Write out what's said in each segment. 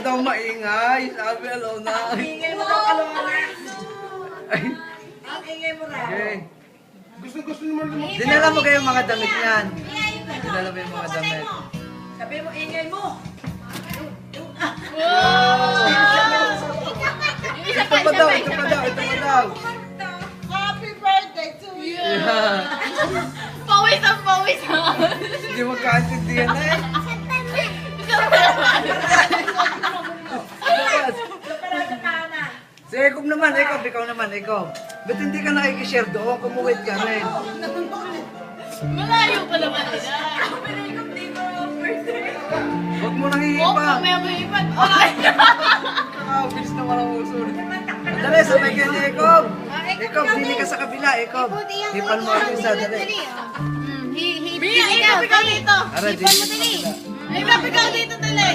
daw maingay. Sabi, alaw na. Ang ingay mo daw, kalungan. Ay, Ang ingay mo raw. okay. Gusto naman naman. Dinala mo kayo mga damit niyan. Dinala mo yung mga damit. Sabi mo, ingay mo. Ito pa daw, ito pa daw, ito pa daw. Happy birthday to you. Yeah. Pawis ang pawis ha. Hindi magkaintindihan na eh. Si Ekob naman, Ekob, ikaw naman, Ekob. Ba't hindi ka nakikishare doon? Kumuwit ka rin. Malayo pa naman nila. Huwag mo nang Oh, hihipa. may ipan. Ay! Kakabilis na walang usul. Dali, sabay kayo ni Ekob. Ekob, dili ka sa kabila, Ekob. Hipan mo ang isa, dali. Mia, ikaw ikaw dito. Ara, dili ka sa kabila. Ikaw dito, dali.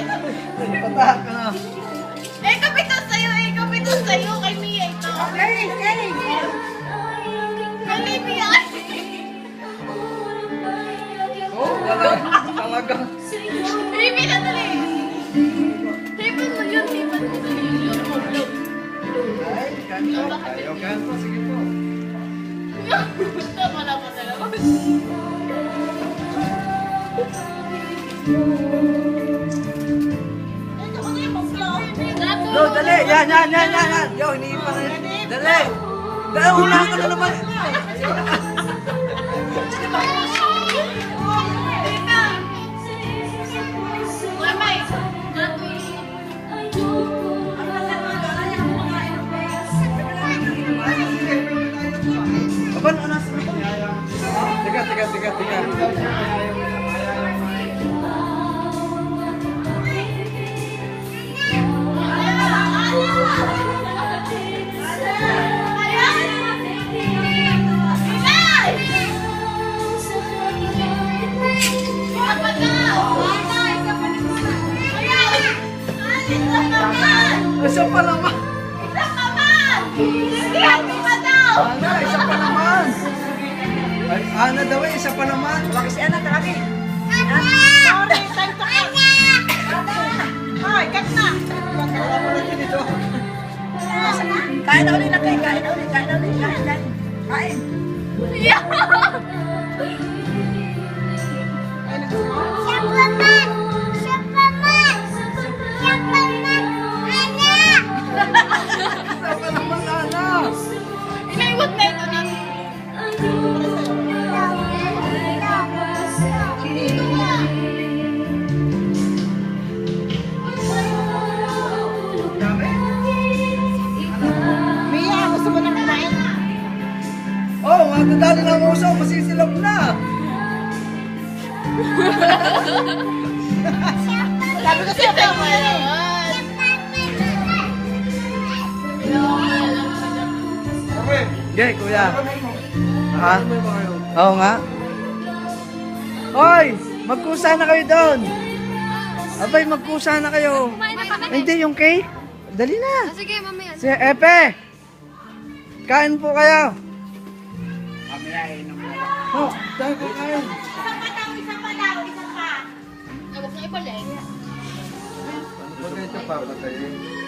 Patahan ka na. Ikaw ito sa'yo. Kay Mia ito. Okay, okay. Kay Mia. Oh, talaga. Hipan na dali. Hipan mo yun, hipan mo dali. Ay, kanto. Ayaw kanto, sige po. Tama na po talaga. No, dali. Yan. Yo, hinihipan na. Dali. Dali, unahan ka na naman. Aban, ano sa Teka. Isa pa naman. Ana, isa pa naman. Ay, Ana daw eh, isa pa naman. Tawagin si Ana, tawagin. Sorry, time to cut. Hoy, cut na. Kain na ulit na kain. Kain. Isa pa naman, Ana. Inaiwag na ito na. Dami. Mia, gusto mo nang kumain? Oh, matadali na ang uso, masisilap na. Sabi ko sa'yo, Tama kumain. naman. Okay, kuya. Ha? Oo nga. Hoy, magkusa na kayo doon. Abay, magkusa na kayo. Hindi, yung cake. Dali na. Sige, mamaya. Si Epe. Kain po kayo. Oh, tayo po kain. Isang pa daw. Huwag na ipalay. Huwag ito papatayin.